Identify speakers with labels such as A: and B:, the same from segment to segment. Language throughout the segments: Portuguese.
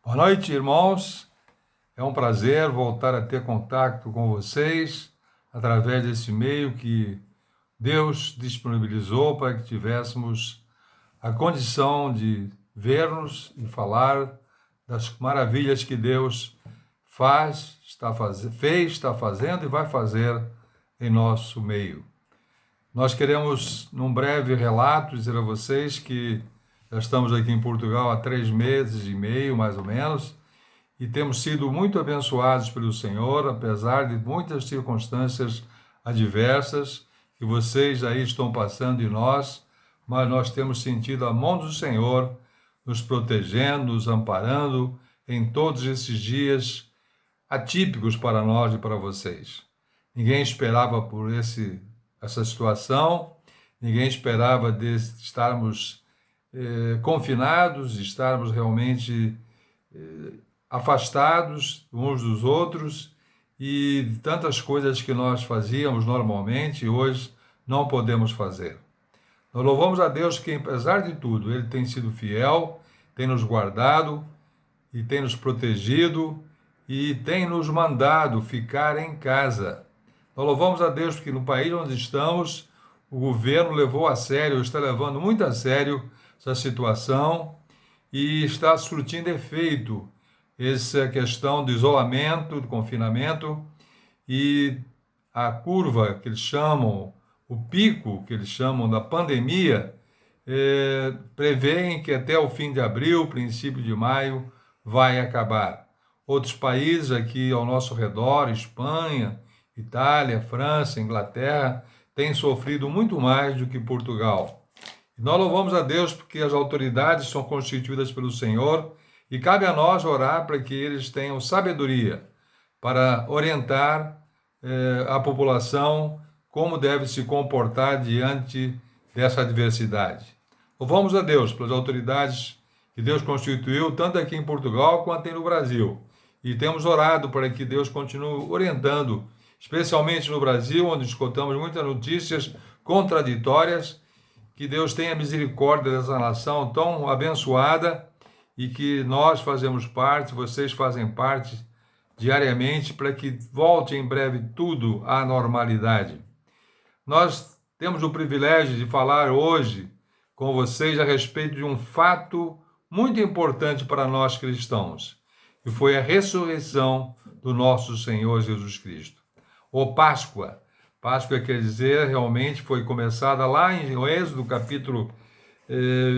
A: Boa noite, irmãos. É um prazer voltar a ter contato com vocês através desse meio que Deus disponibilizou para que tivéssemos a condição de ver-nos e falar das maravilhas que Deus fez, está fazendo e vai fazer em nosso meio. Nós queremos, num breve relato, dizer a vocês que já estamos aqui em Portugal há 3 meses e meio, mais ou menos, e temos sido muito abençoados pelo Senhor, apesar de muitas circunstâncias adversas que vocês aí estão passando em nós, mas nós temos sentido a mão do Senhor nos protegendo, nos amparando em todos esses dias atípicos para nós e para vocês. Ninguém esperava por essa situação, ninguém esperava de estarmos confinados, de estarmos realmente afastados uns dos outros e tantas coisas que nós fazíamos normalmente e hoje não podemos fazer. Nós louvamos a Deus que, apesar de tudo, Ele tem sido fiel, tem nos guardado e tem nos protegido e tem nos mandado ficar em casa. Nós louvamos a Deus porque no país onde estamos, o governo levou a sério, está levando muito a sério essa situação e está surtindo efeito essa questão do isolamento, do confinamento e a curva que eles chamam, o pico que eles chamam da pandemia, prevêem que até o fim de abril, princípio de maio, vai acabar. Outros países aqui ao nosso redor, Espanha, Itália, França, Inglaterra, têm sofrido muito mais do que Portugal. E nós louvamos a Deus porque as autoridades são constituídas pelo Senhor e cabe a nós orar para que eles tenham sabedoria para orientar a população como deve se comportar diante dessa adversidade. Louvamos a Deus pelas autoridades que Deus constituiu, tanto aqui em Portugal quanto no Brasil. E temos orado para que Deus continue orientando, especialmente no Brasil, onde escutamos muitas notícias contraditórias, que Deus tenha misericórdia dessa nação tão abençoada e que nós fazemos parte, vocês fazem parte diariamente, para que volte em breve tudo à normalidade. Nós temos o privilégio de falar hoje com vocês a respeito de um fato muito importante para nós cristãos, que foi a ressurreição do nosso Senhor Jesus Cristo. Ou Páscoa. Páscoa quer dizer, realmente foi começada lá em Êxodo, capítulo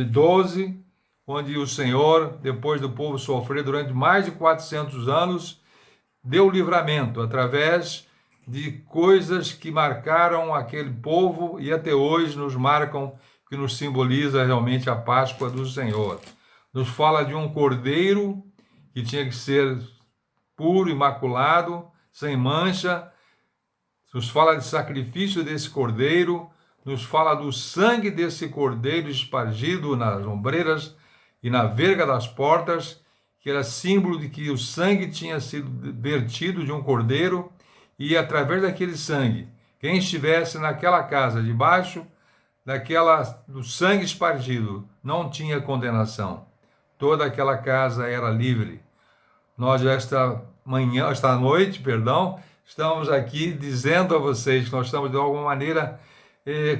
A: 12, onde o Senhor, depois do povo sofrer durante mais de 400 anos, deu livramento através de coisas que marcaram aquele povo e até hoje nos marcam, que nos simboliza realmente a Páscoa do Senhor. Nos fala de um cordeiro que tinha que ser puro, imaculado, sem mancha, nos fala de sacrifício desse cordeiro, nos fala do sangue desse cordeiro espargido nas ombreiras e na verga das portas, que era símbolo de que o sangue tinha sido vertido de um cordeiro e através daquele sangue, quem estivesse naquela casa debaixo do sangue espargido não tinha condenação. Toda aquela casa era livre. Nós esta noite, estamos aqui dizendo a vocês que nós estamos de alguma maneira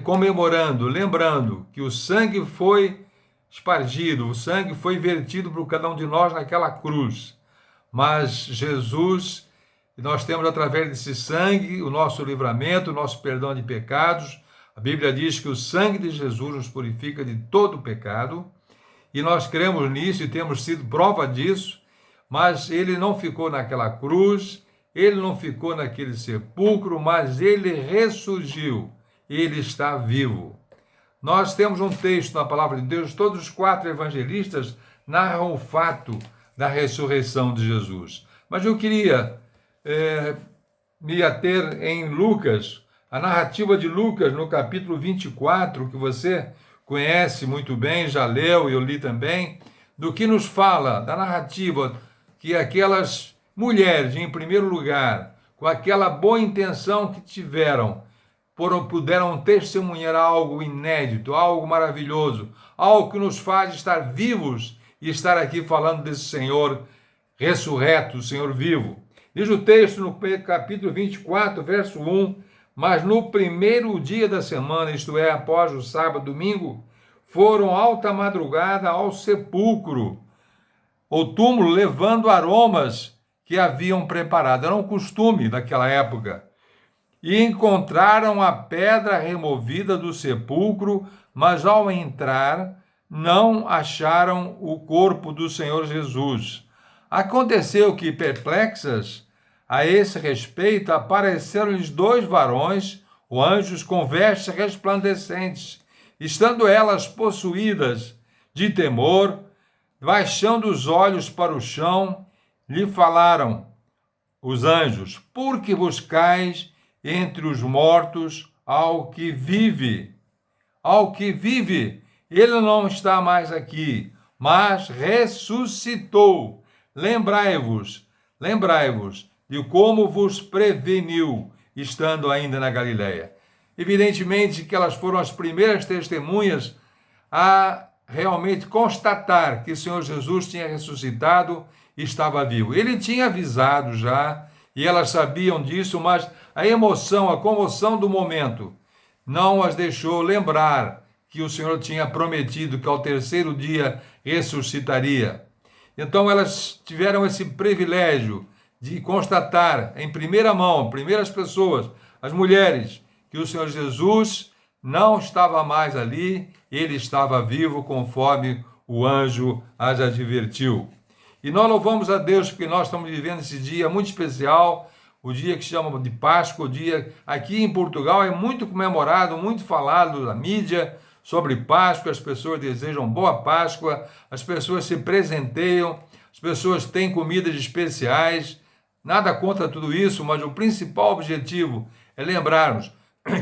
A: comemorando, lembrando que o sangue foi espargido, o sangue foi vertido por cada um de nós naquela cruz. Mas Jesus, nós temos através desse sangue o nosso livramento, o nosso perdão de pecados. A Bíblia diz que o sangue de Jesus nos purifica de todo pecado e nós cremos nisso e temos sido prova disso, mas ele não ficou naquela cruz, ele não ficou naquele sepulcro, mas ele ressurgiu, ele está vivo. Nós temos um texto na palavra de Deus, todos os 4 evangelistas narram o fato da ressurreição de Jesus. Mas eu queria me ater em Lucas, a narrativa de Lucas no capítulo 24, que você conhece muito bem, já leu e eu li também, do que nos fala da narrativa que aquelas mulheres, em primeiro lugar, com aquela boa intenção que tiveram, puderam testemunhar algo inédito, algo maravilhoso, algo que nos faz estar vivos e estar aqui falando desse Senhor ressurreto, o Senhor vivo. Diz o texto no capítulo 24, verso 1, mas no primeiro dia da semana, isto é, após o sábado, domingo, foram alta madrugada ao sepulcro, ou túmulo, levando aromas que haviam preparado. Era um costume daquela época. E encontraram a pedra removida do sepulcro, mas ao entrar, não acharam o corpo do Senhor Jesus. Aconteceu que, perplexas a esse respeito, apareceram-lhes dois varões, ou anjos, com vestes resplandecentes. Estando elas possuídas de temor, baixando os olhos para o chão, lhe falaram os anjos: por que buscais entre os mortos ao que vive? Ao que vive, ele não está mais aqui, mas ressuscitou. Lembrai-vos de como vos preveniu, estando ainda na Galileia. Evidentemente que elas foram as primeiras testemunhas a realmente constatar que o Senhor Jesus tinha ressuscitado e estava vivo. Ele tinha avisado já, e elas sabiam disso, mas a emoção, a comoção do momento não as deixou lembrar que o Senhor tinha prometido que ao terceiro dia ressuscitaria. Então elas tiveram esse privilégio de constatar em primeira mão, primeiras pessoas, as mulheres, que o Senhor Jesus não estava mais ali, ele estava vivo conforme o anjo as advertiu. E nós louvamos a Deus porque nós estamos vivendo esse dia muito especial, o dia que se chama de Páscoa, o dia aqui em Portugal é muito comemorado, muito falado na mídia sobre Páscoa, as pessoas desejam boa Páscoa, as pessoas se presenteiam, as pessoas têm comidas especiais, nada contra tudo isso, mas o principal objetivo é lembrarmos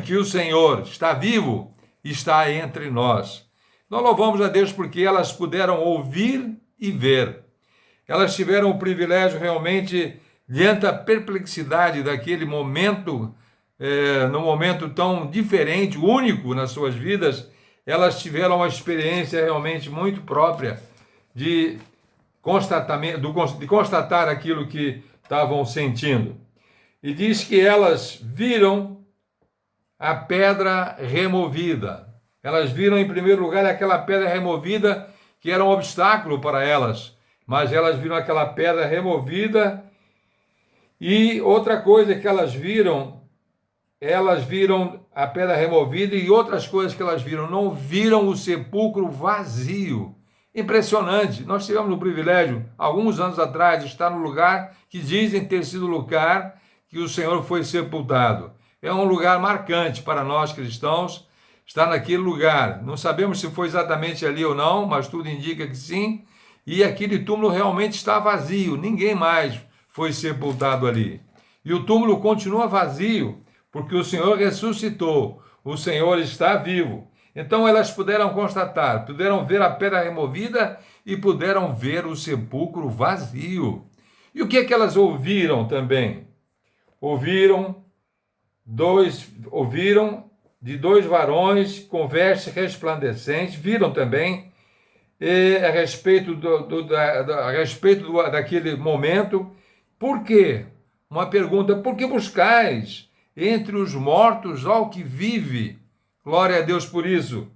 A: que o Senhor está vivo e está entre nós. Nós louvamos a Deus porque elas puderam ouvir e ver. Elas tiveram o privilégio realmente, diante da perplexidade daquele momento, num momento tão diferente, único nas suas vidas, elas tiveram uma experiência realmente muito própria de constatar aquilo que estavam sentindo. E diz que elas viram a pedra removida. Elas viram, em primeiro lugar, aquela pedra removida que era um obstáculo para elas, mas elas viram aquela pedra removida. E outra coisa que elas viram a pedra removida e outras coisas que elas viram, não viram o sepulcro vazio. Impressionante. Nós tivemos o privilégio, alguns anos atrás, de estar no lugar que dizem ter sido o lugar que o Senhor foi sepultado. É um lugar marcante para nós cristãos, estar naquele lugar. Não sabemos se foi exatamente ali ou não, mas tudo indica que sim. E aquele túmulo realmente está vazio, ninguém mais foi sepultado ali. E o túmulo continua vazio, porque o Senhor ressuscitou, o Senhor está vivo. Então elas puderam constatar, puderam ver a pedra removida e puderam ver o sepulcro vazio. E o que é que elas ouviram também? Ouviram de dois varões com vestes resplandecentes, viram também a respeito daquele momento. Por quê? Uma pergunta: por que buscais entre os mortos ao que vive? Glória a Deus por isso.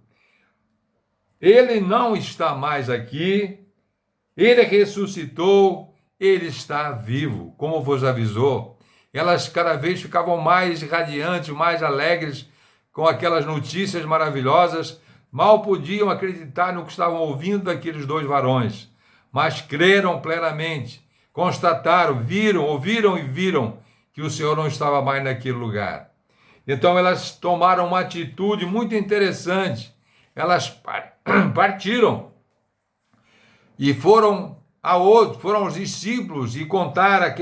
A: Ele não está mais aqui, ele ressuscitou, ele está vivo, como vos avisou. Elas cada vez ficavam mais radiantes, mais alegres com aquelas notícias maravilhosas, mal podiam acreditar no que estavam ouvindo daqueles dois varões, mas creram plenamente, constataram, ouviram e viram que o Senhor não estava mais naquele lugar. Então elas tomaram uma atitude muito interessante, elas partiram e foram aos discípulos e contar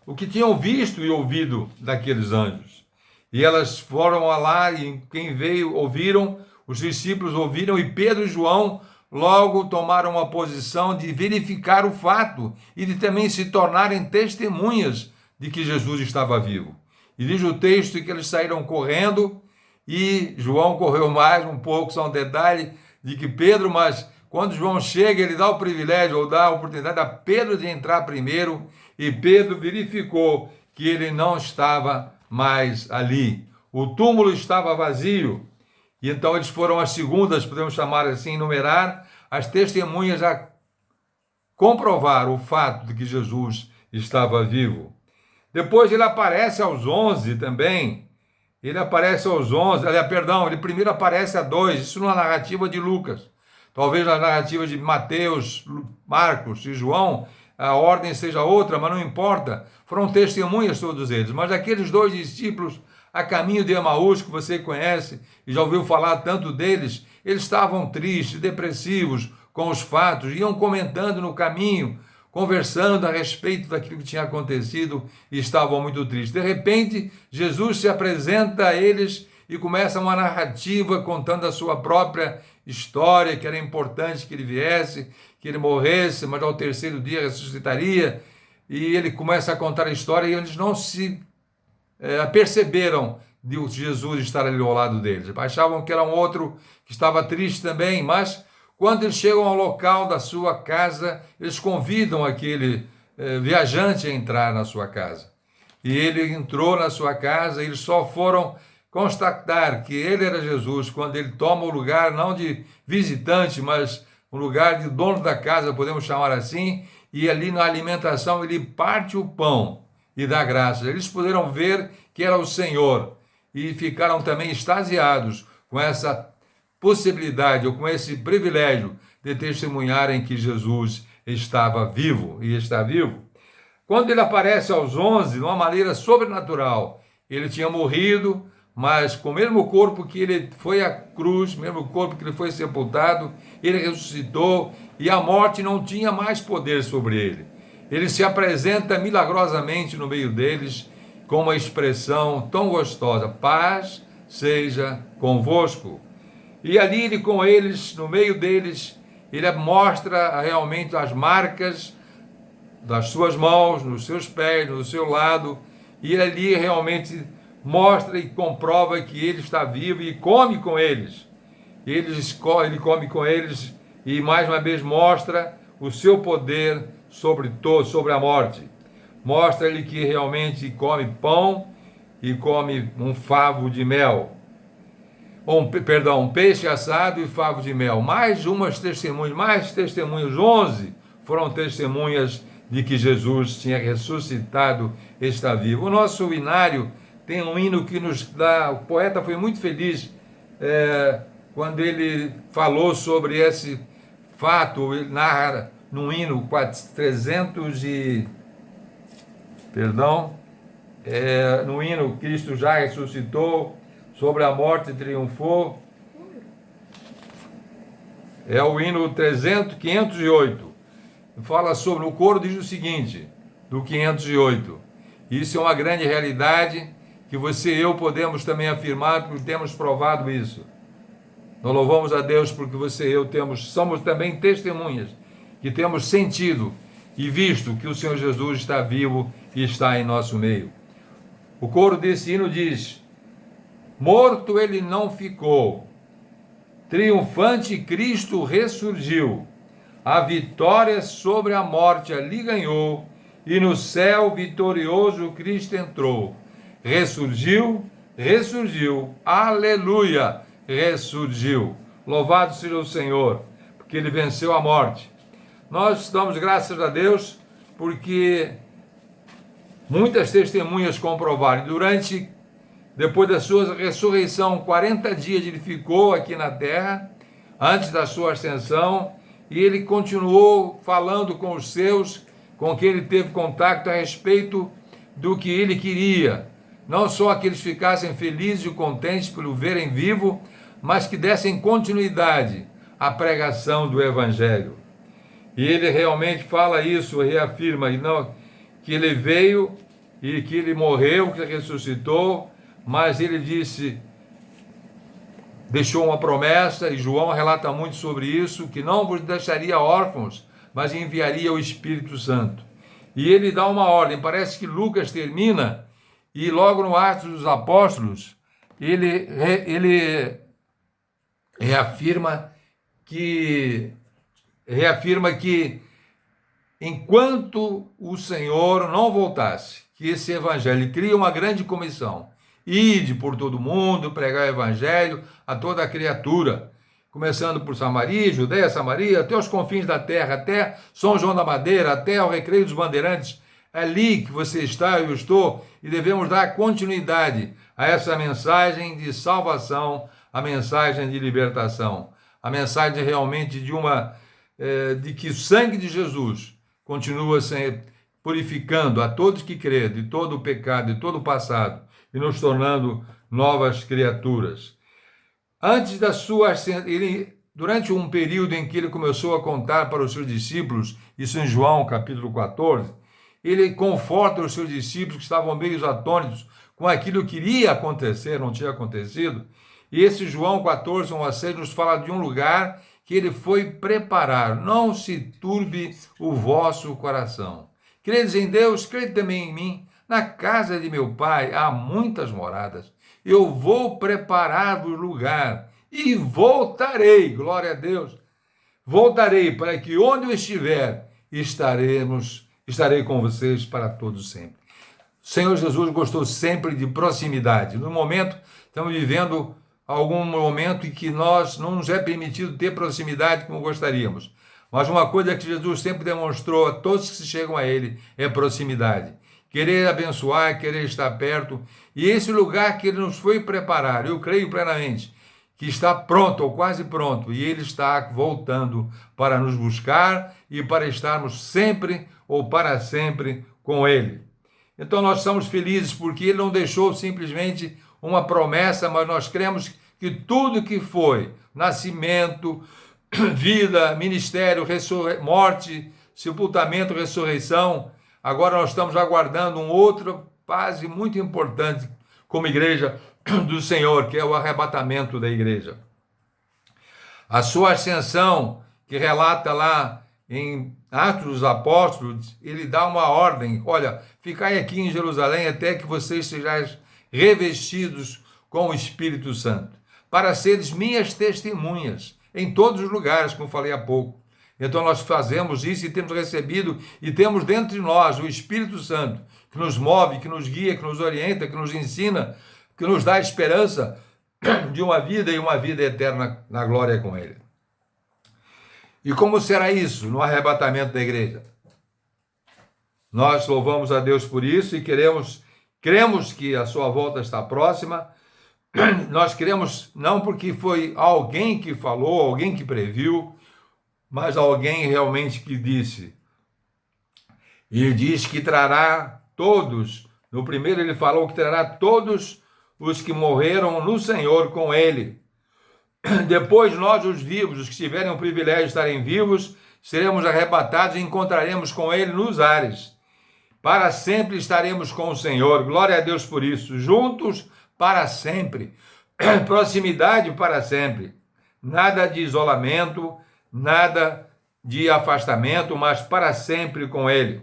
A: o que tinham visto e ouvido daqueles anjos. E elas foram lá e quem veio ouviram, os discípulos ouviram e Pedro e João logo tomaram uma posição de verificar o fato e de também se tornarem testemunhas de que Jesus estava vivo. E diz o texto que eles saíram correndo e João correu mais um pouco, só um detalhe de que Pedro, mas quando João chega, ele dá o privilégio ou dá a oportunidade a Pedro de entrar primeiro, e Pedro verificou que ele não estava mais ali. O túmulo estava vazio, e então eles foram as segundas, podemos chamar assim, enumerar, as testemunhas a comprovar o fato de que Jesus estava vivo. Depois ele aparece aos 11 também. Ele aparece aos 11, ele primeiro aparece a 2, isso na narrativa de Lucas. Talvez na narrativa de Mateus, Marcos e João, a ordem seja outra, mas não importa. Foram testemunhas todos eles. Mas aqueles 2 discípulos a caminho de Emaús, que você conhece e já ouviu falar tanto deles, eles estavam tristes, depressivos com os fatos, iam comentando no caminho, conversando a respeito daquilo que tinha acontecido e estavam muito tristes. De repente, Jesus se apresenta a eles e começa uma narrativa contando a sua própria história, que era importante que ele viesse, que ele morresse, mas ao terceiro dia ressuscitaria. E ele começa a contar a história e eles não se perceberam de Jesus estar ali ao lado deles. Achavam que era um outro que estava triste também, mas quando eles chegam ao local da sua casa, eles convidam aquele viajante a entrar na sua casa. E ele entrou na sua casa, e eles só foram constatar que ele era Jesus quando ele toma o lugar, não de visitante, mas o lugar de dono da casa, podemos chamar assim, e ali na alimentação ele parte o pão e dá graças. Eles puderam ver que era o Senhor e ficaram também extasiados com essa possibilidade ou com esse privilégio de testemunharem que Jesus estava vivo e está vivo. Quando ele aparece aos 11, de uma maneira sobrenatural, ele tinha morrido, mas com o mesmo corpo que ele foi à cruz, mesmo corpo que ele foi sepultado, ele ressuscitou e a morte não tinha mais poder sobre ele. Ele se apresenta milagrosamente no meio deles com uma expressão tão gostosa: paz seja convosco. E ali ele com eles, no meio deles, ele mostra realmente as marcas das suas mãos, nos seus pés, no seu lado, e ele ali realmente mostra e comprova que ele está vivo e come com eles. Ele come com eles e mais uma vez mostra o seu poder sobre a morte. Mostra-lhe que realmente come pão e come um favo de mel. Um peixe assado e favo de mel. Mais testemunhas, 11 foram testemunhas de que Jesus tinha ressuscitado e está vivo. O nosso hinário tem um hino que nos dá, o poeta foi muito feliz quando ele falou sobre esse fato. Ele narra no hino 300 e... no hino Cristo já ressuscitou, sobre a morte triunfou. É o hino 508. Fala sobre, o coro diz o seguinte, do 508. Isso é uma grande realidade que você e eu podemos também afirmar, porque temos provado isso. Nós louvamos a Deus porque você e eu somos também testemunhas, que temos sentido e visto que o Senhor Jesus está vivo e está em nosso meio. O coro desse hino diz: morto ele não ficou, triunfante Cristo ressurgiu, a vitória sobre a morte ali ganhou, e no céu vitorioso Cristo entrou. Ressurgiu, aleluia, ressurgiu. Louvado seja o Senhor, porque ele venceu a morte. Nós damos graças a Deus porque muitas testemunhas comprovaram. Depois da sua ressurreição, 40 dias ele ficou aqui na terra, antes da sua ascensão, e ele continuou falando com os seus, com quem ele teve contato a respeito do que ele queria. Não só que eles ficassem felizes e contentes por o verem vivo, mas que dessem continuidade à pregação do Evangelho. E ele realmente fala isso, reafirma que ele veio e que ele morreu, que ele ressuscitou, mas ele deixou uma promessa, e João relata muito sobre isso, que não vos deixaria órfãos, mas enviaria o Espírito Santo. E ele dá uma ordem, parece que Lucas termina, e logo no Atos dos Apóstolos, ele reafirma que reafirma que enquanto o Senhor não voltasse, que esse evangelho cria uma grande comissão: ide por todo mundo, pregar o evangelho a toda a criatura, começando por Samaria, Judeia, Samaria, até os confins da terra, até São João da Madeira, até o Recreio dos Bandeirantes. É ali que você está, eu estou, e devemos dar continuidade a essa mensagem de salvação, a mensagem de libertação, a mensagem realmente de que o sangue de Jesus continua purificando a todos que crêem de todo o pecado, de todo o passado, e nos tornando novas criaturas. Antes da sua durante um período em que ele começou a contar para os seus discípulos, isso em João capítulo 14, ele conforta os seus discípulos que estavam meio atônitos com aquilo que iria acontecer, não tinha acontecido. E esse João 14, 1 a 6, nos fala de um lugar que ele foi preparar. Não se turbe o vosso coração. Credes em Deus, crede também em mim. Na casa de meu pai há muitas moradas. Eu vou preparar-vos lugar e voltarei, glória a Deus. Voltarei para que onde eu estiver, estarei com vocês para todos sempre. O Senhor Jesus gostou sempre de proximidade. No momento, estamos vivendo algum momento em que nós não nos é permitido ter proximidade como gostaríamos. Mas uma coisa que Jesus sempre demonstrou a todos que se chegam a Ele é proximidade. Querer abençoar, querer estar perto. E esse lugar que Ele nos foi preparar, eu creio plenamente, que está pronto ou quase pronto, e Ele está voltando para nos buscar e para estarmos sempre ou para sempre com Ele. Então nós estamos felizes porque Ele não deixou simplesmente uma promessa, mas nós cremos que tudo que foi nascimento, vida, ministério, morte, sepultamento, ressurreição, agora nós estamos aguardando um outro fase muito importante como igreja do Senhor, que é o arrebatamento da igreja. A sua ascensão, que relata lá em Atos dos Apóstolos, ele dá uma ordem: olha, ficai aqui em Jerusalém até que vocês sejais revestidos com o Espírito Santo, para seres minhas testemunhas em todos os lugares, como falei há pouco. Então nós fazemos isso e temos recebido e temos dentro de nós o Espírito Santo, que nos move, que nos guia, que nos orienta, que nos ensina, que nos dá esperança de uma vida e uma vida eterna na glória com Ele. E como será isso no arrebatamento da igreja? Nós louvamos a Deus por isso e cremos que a sua volta está próxima. Nós cremos não porque foi alguém que falou, alguém que previu, mas alguém realmente que disse. E diz que trará todos. No primeiro ele falou que trará todos os que morreram no Senhor com ele. Depois nós, os vivos, os que tiverem o privilégio de estarem vivos, seremos arrebatados e encontraremos com ele nos ares. Para sempre estaremos com o Senhor. Glória a Deus por isso. Juntos para sempre. Proximidade para sempre. Nada de isolamento, nada de afastamento, mas para sempre com ele.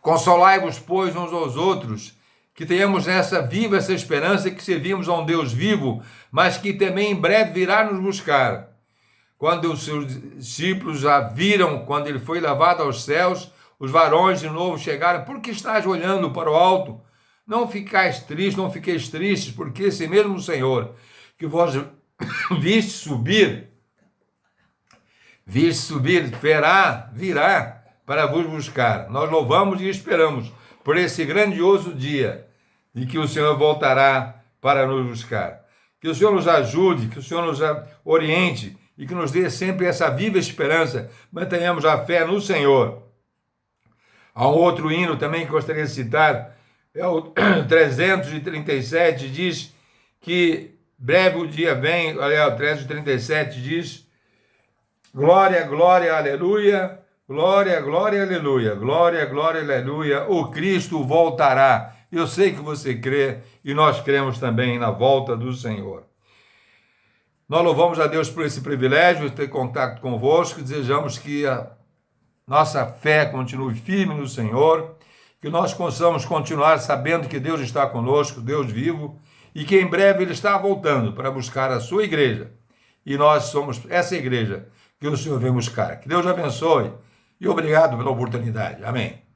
A: Consolai-vos, pois, uns aos outros, que tenhamos essa esperança que servimos a um Deus vivo, mas que também em breve virá nos buscar. Quando os seus discípulos já viram, quando ele foi levado aos céus, os varões de novo chegaram: por que estás olhando para o alto? Não ficais tristes, não fiqueis tristes, porque esse mesmo Senhor que vós viste subir, virá para vos buscar. Nós louvamos e esperamos por esse grandioso dia de que o Senhor voltará para nos buscar. Que o Senhor nos ajude, que o Senhor nos oriente e que nos dê sempre essa viva esperança. Mantenhamos a fé no Senhor. Há um outro hino também que gostaria de citar, é o 337, diz que breve o dia vem, olha, o 337 diz: glória, glória, aleluia, glória, glória, aleluia, glória, glória, aleluia, o Cristo voltará. Eu sei que você crê e nós cremos também na volta do Senhor. Nós louvamos a Deus por esse privilégio de ter contato convosco, desejamos que a nossa fé continue firme no Senhor, que nós possamos continuar sabendo que Deus está conosco, Deus vivo, e que em breve Ele está voltando para buscar a sua igreja. E nós somos essa igreja que o Senhor vem buscar. Que Deus abençoe e obrigado pela oportunidade. Amém.